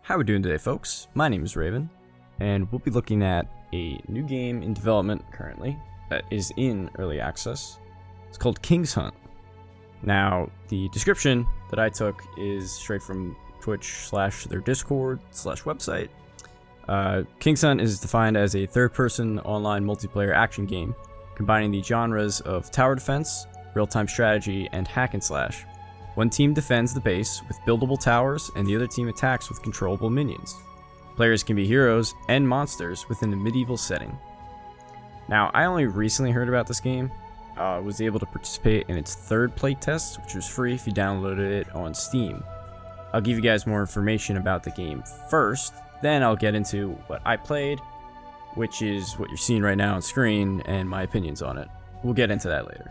How we doing today, folks? My name is Raven, and we'll be looking at a new game in development currently that is in early access. It's called Kingshunt. Now, the description that I took is straight from Twitch / their Discord / website. Kingshunt is defined as a third-person online multiplayer action game combining the genres of tower defense, real-time strategy, and hack and slash. One team defends the base with buildable towers, and the other team attacks with controllable minions. Players can be heroes and monsters within a medieval setting. Now, I only recently heard about this game. Was able to participate in its third playtest, which was free if you downloaded it on Steam. I'll give you guys more information about the game first, then I'll get into what I played, which is what you're seeing right now on screen, and my opinions on it. We'll get into that later.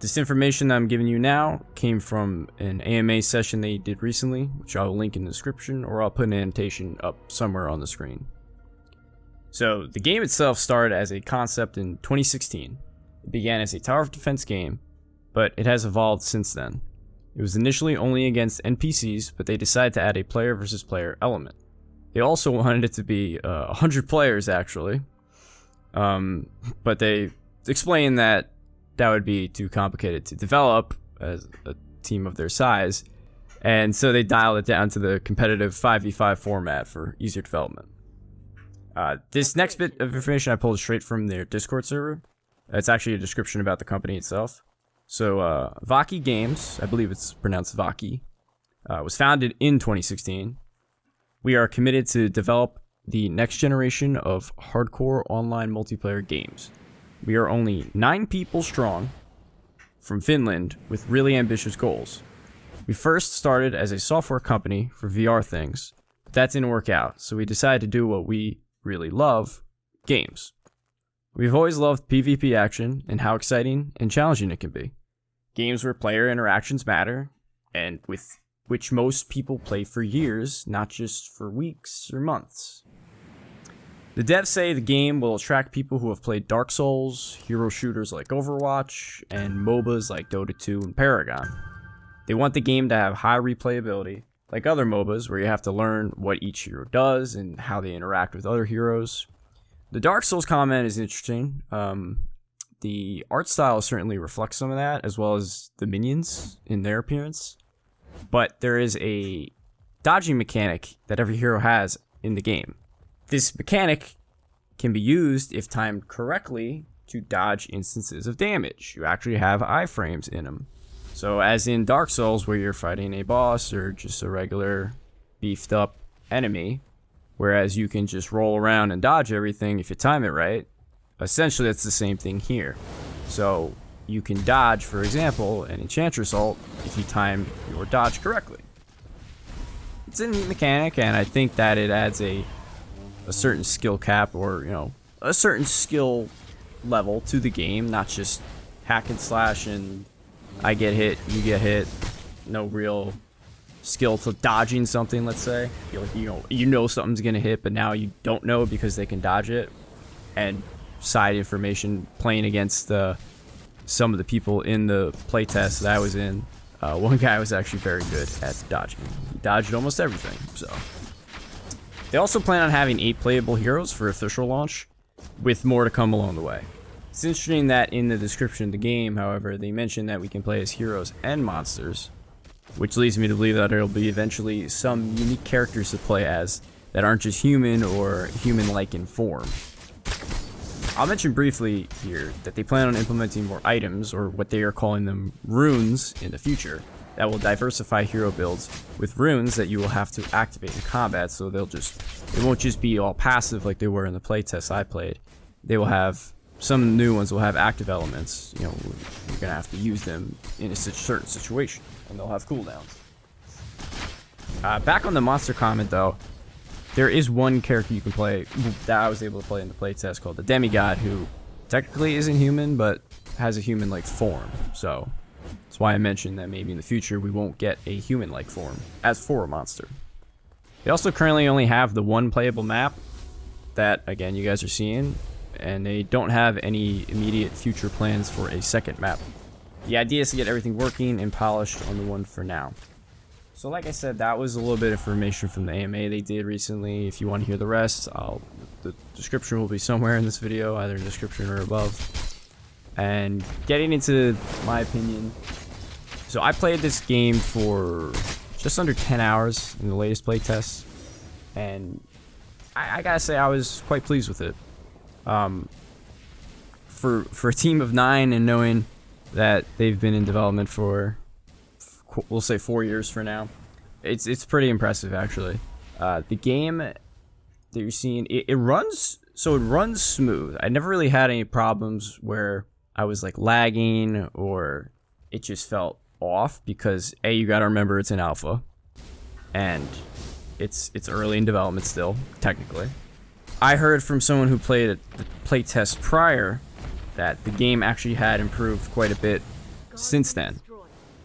This information that I'm giving you now came from an AMA session they did recently, which I'll link in the description, or I'll put an annotation up somewhere on the screen. So, the game itself started as a concept in 2016. It began as a tower defense game, but it has evolved since then. It was initially only against NPCs, but they decided to add a player versus player element. They also wanted it to be 100 players, actually. But they explained that would be too complicated to develop as a team of their size, and so they dialed it down to the competitive 5v5 format for easier development. This next bit of information I pulled straight from their Discord server. It's actually a description about the company itself. So, Vaki Games, I believe it's pronounced Vaki, was founded in 2016. We are committed to develop the next generation of hardcore online multiplayer games. We are only 9 people strong from Finland with really ambitious goals. We first started as a software company for VR things, but that didn't work out, so we decided to do what we really love, games. We've always loved PvP action and how exciting and challenging it can be. Games where player interactions matter, and with which most people play for years, not just for weeks or months. The devs say the game will attract people who have played Dark Souls, hero shooters like Overwatch, and MOBAs like Dota 2 and Paragon. They want the game to have high replayability, like other MOBAs where you have to learn what each hero does and how they interact with other heroes. The Dark Souls comment is interesting. The art style certainly reflects some of that, as well as the minions in their appearance. But there is a dodging mechanic that every hero has in the game. This mechanic can be used, if timed correctly, to dodge instances of damage. You actually have iframes in them. So as in Dark Souls, where you're fighting a boss or just a regular beefed up enemy, whereas you can just roll around and dodge everything if you time it right, essentially that's the same thing here. So you can dodge, for example, an Enchantress ult if you time your dodge correctly. It's a neat mechanic, and I think that it adds a certain skill cap, or a certain skill level to the game, not just hack and slash and I get hit, you get hit, no real skill to dodging something. Let's say you know something's gonna hit, but now you don't know because they can dodge it. And side information, playing against some of the people in the playtest that I was in, one guy was actually very good at dodging. He dodged almost everything. So they also plan on having 8 playable heroes for official launch, with more to come along the way. It's interesting that in the description of the game, however, they mention that we can play as heroes and monsters, which leads me to believe that there'll be eventually some unique characters to play as that aren't just human or human-like in form. I'll mention briefly here that they plan on implementing more items, or what they are calling them runes, in the future, that will diversify hero builds with runes that you will have to activate in combat, so it won't just be all passive like they were in the playtest I played. They will have, some new ones will have active elements. You're gonna have to use them in a certain situation, and they'll have cooldowns. Back on the monster comment though, there is one character you can play that I was able to play in the playtest called the Demigod, who technically isn't human, but has a human-like form, so that's why I mentioned that maybe in the future we won't get a human-like form as for a monster. They also currently only have the one playable map that, again, you guys are seeing, and they don't have any immediate future plans for a second map. The idea is to get everything working and polished on the one for now. So like I said, that was a little bit of information from the AMA they did recently. If you want to hear the rest, the description will be somewhere in this video, either in the description or above. And getting into my opinion, so I played this game for just under 10 hours in the latest playtest, and I gotta say I was quite pleased with it. For a team of 9 and knowing that they've been in development for, we'll say 4 years for now, it's pretty impressive actually. The game that you're seeing, it runs smooth. I never really had any problems where I was like lagging or it just felt off, because you gotta remember it's in alpha and it's early in development still, technically. I heard from someone who played the playtest prior that the game actually had improved quite a bit since then.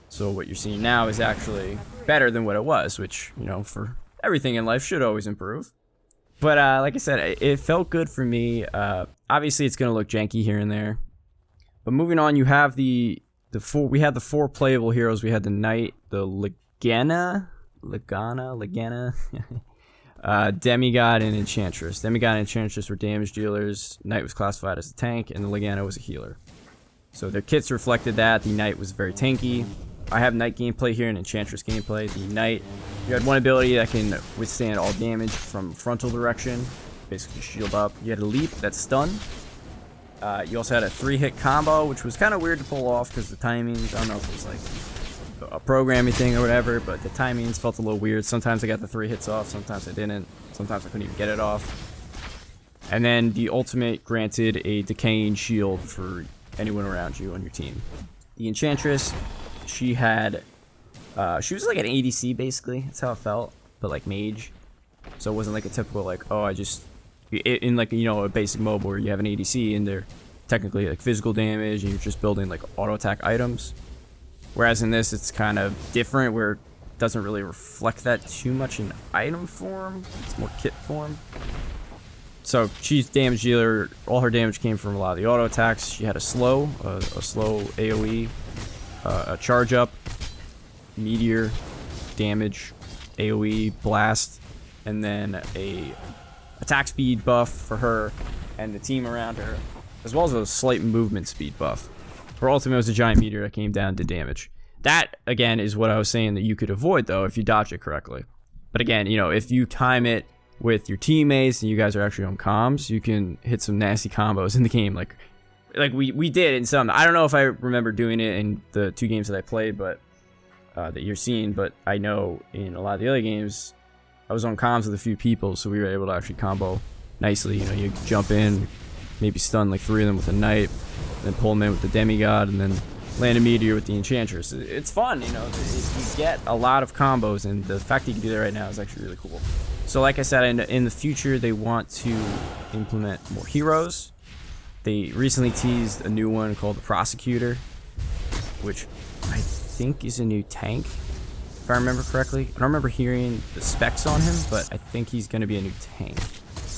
So what you're seeing now is actually better than what it was, which, you know, for everything in life should always improve. But like I said, it felt good for me. Obviously it's gonna look janky here and there. But moving on, you have we had the 4 playable heroes. We had the Knight, the Legana, Demigod, and Enchantress. Demigod and Enchantress were damage dealers. Knight was classified as a tank, and the Legana was a healer. So their kits reflected that. The Knight was very tanky. I have Knight gameplay here and Enchantress gameplay. The Knight, you had one ability that can withstand all damage from frontal direction, basically shield up. You had a leap that's stun. You also had a 3-hit combo, which was kind of weird to pull off because the timings, I don't know if it was like a programming thing or whatever, but the timings felt a little weird. Sometimes I got the 3 hits off, sometimes I didn't. Sometimes I couldn't even get it off. And then the ultimate granted a decaying shield for anyone around you on your team. The Enchantress, she was like an ADC basically, that's how it felt, but like mage. So it wasn't like a typical like, in like, you know, a basic MOBA where you have an ADC and they're technically like physical damage and you're just building like auto attack items. Whereas in this, it's kind of different where it doesn't really reflect that too much in item form. It's more kit form. So she's damage dealer. All her damage came from a lot of the auto attacks. She had a slow AoE, a charge up, meteor, damage, AoE, blast, and then a attack speed buff for her and the team around her, as well as a slight movement speed buff. Her ultimate was a giant meteor that came down to damage. That, again, is what I was saying that you could avoid, though, if you dodge it correctly. But again, you know, if you time it with your teammates and you guys are actually on comms, you can hit some nasty combos in the game, like we did in some. I don't know if I remember doing it in the 2 games that I played, but that you're seeing, but I know in a lot of the other games, I was on comms with a few people, so we were able to actually combo nicely. You know, you jump in, maybe stun like 3 of them with a Knight, then pull them in with the Demigod, and then land a meteor with the Enchantress. It's fun, you know, you get a lot of combos, and the fact that you can do that right now is actually really cool. So like I said, in the future, they want to implement more heroes. They recently teased a new one called the Prosecutor, which I think is a new tank, if I remember correctly. I don't remember hearing the specs on him, but I think he's going to be a new tank.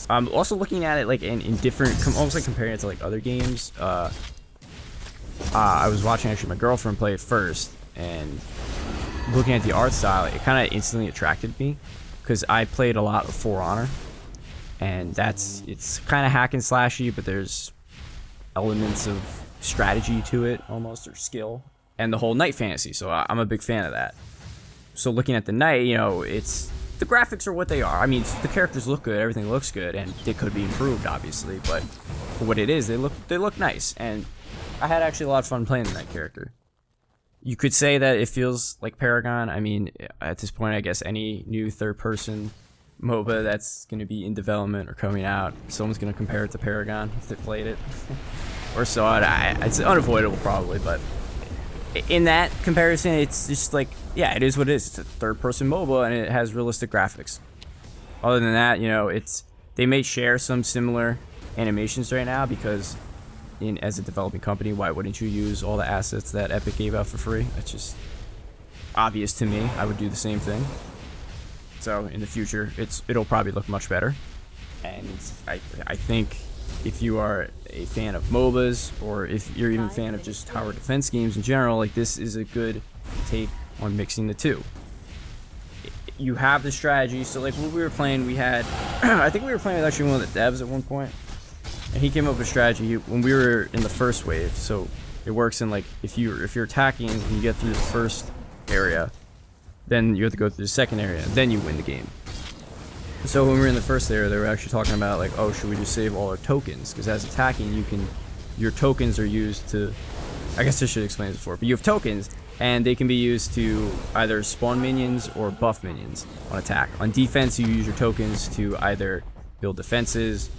I'm also looking at it like in different, almost like comparing it to like other games. I was watching actually my girlfriend play it first, and looking at the art style, it kind of instantly attracted me because I played a lot of For Honor, and it's kind of hack and slashy, but there's elements of strategy to it almost, or skill, and the whole Knight fantasy. So I'm a big fan of that. So looking at the Knight, you know, the graphics are what they are. I mean, the characters look good, everything looks good, and it could be improved, obviously, but for what it is, they look nice, and I had actually a lot of fun playing the Knight character. You could say that it feels like Paragon. I mean, at this point, I guess any new third-person MOBA that's going to be in development or coming out, someone's going to compare it to Paragon if they played it or saw it. It's unavoidable, probably, but in that comparison, it's just like, yeah, it is what it is. It's a third-person MOBA, and it has realistic graphics. Other than that, you know, they may share some similar animations right now because as a developing company, why wouldn't you use all the assets that Epic gave out for free? It's just obvious to me. I would do the same thing. So in the future, it'll probably look much better. And I think if you are a fan of MOBAs, or if you're even a fan of just tower defense games in general, like, this is a good take on mixing the two. you have the strategy. So like when we were playing, we had I think we were playing with actually one of the devs at one point, and he came up with a strategy when we were in the first wave. So it works in like if you're attacking and you get through the first area, then you have to go through the second area, then you win the game. So when we were in the first area, they were actually talking about like, oh, should we just save all our tokens? Because as attacking, your tokens are used to, I guess I should explain this before, but you have tokens, and they can be used to either spawn minions or buff minions on attack. On defense, you use your tokens to either build defenses,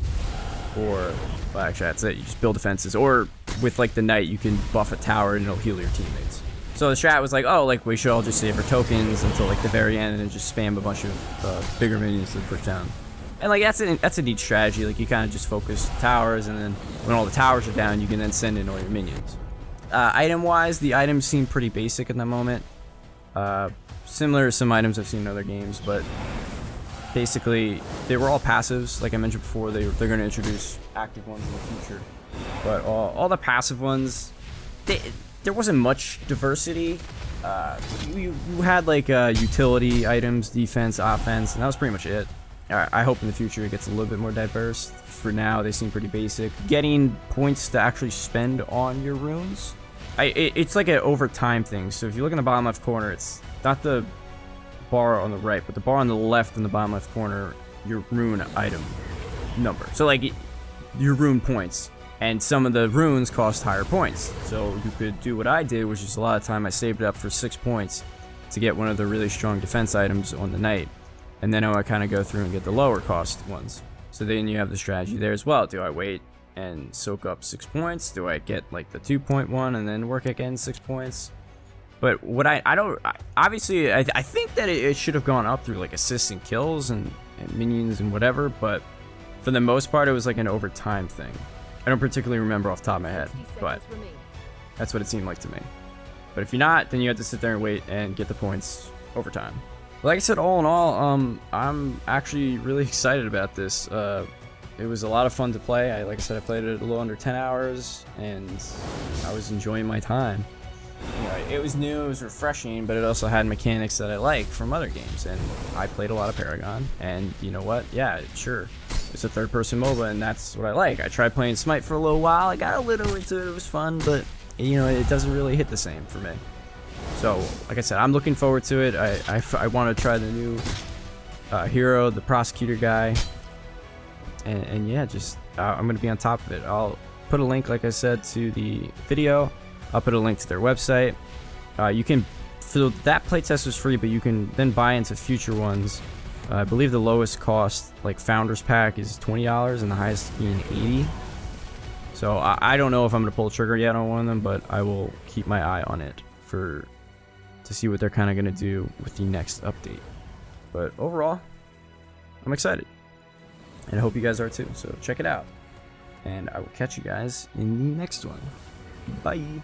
or, well, actually that's it, you just build defenses, or with like the knight, you can buff a tower and it'll heal your teammates. So the strat was like, oh, like we should all just save our tokens until like the very end and just spam a bunch of bigger minions to push down. And like that's a neat strategy. Like you kind of just focus towers, and then when all the towers are down, you can then send in all your minions. Item-wise, the items seem pretty basic at the moment. Similar to some items I've seen in other games, but basically they were all passives. Like I mentioned before, they're going to introduce active ones in the future. But all the passive ones, there wasn't much diversity. You had like utility items, defense, offense, and that was pretty much it. I hope in the future it gets a little bit more diverse. For now, they seem pretty basic. Getting points to actually spend on your runes, it's like an over time thing. So if you look in the bottom left corner, it's not the bar on the right, but the bar on the left in the bottom left corner, your rune item number. So like your rune points. And some of the runes cost higher points. So you could do what I did, which is a lot of time I saved it up for 6 points to get one of the really strong defense items on the knight. And then I kind of go through and get the lower cost ones. So then you have the strategy there as well. Do I wait and soak up 6 points? Do I get like the 2-point one and then work again 6 points? But what I obviously I think that it should have gone up through like assists and kills and minions and whatever. But for the most part, it was like an over time thing. I don't particularly remember off the top of my head, but that's what it seemed like to me. But if you're not, then you have to sit there and wait and get the points over time. Like I said, all in all, I'm actually really excited about this. It was a lot of fun to play. Like I said, I played it a little under 10 hours, and I was enjoying my time. You know, it was new, it was refreshing, but it also had mechanics that I like from other games. And I played a lot of Paragon, and you know what? Yeah, sure. It's a third-person MOBA, and that's what I like. I tried playing Smite for a little while. I got a little into it. It was fun, but you know, it doesn't really hit the same for me. So, like I said, I'm looking forward to it. I want to try the new hero, the prosecutor guy, and yeah, just I'm gonna be on top of it. I'll put a link, like I said, to the video. I'll put a link to their website. You can, so that playtest is free, but you can then buy into future ones. I believe the lowest cost, like Founders Pack, is $20 and the highest being $80. So I don't know if I'm going to pull the trigger yet on one of them, but I will keep my eye on it to see what they're kind of going to do with the next update. But overall, I'm excited. And I hope you guys are too. So check it out. And I will catch you guys in the next one. Bye.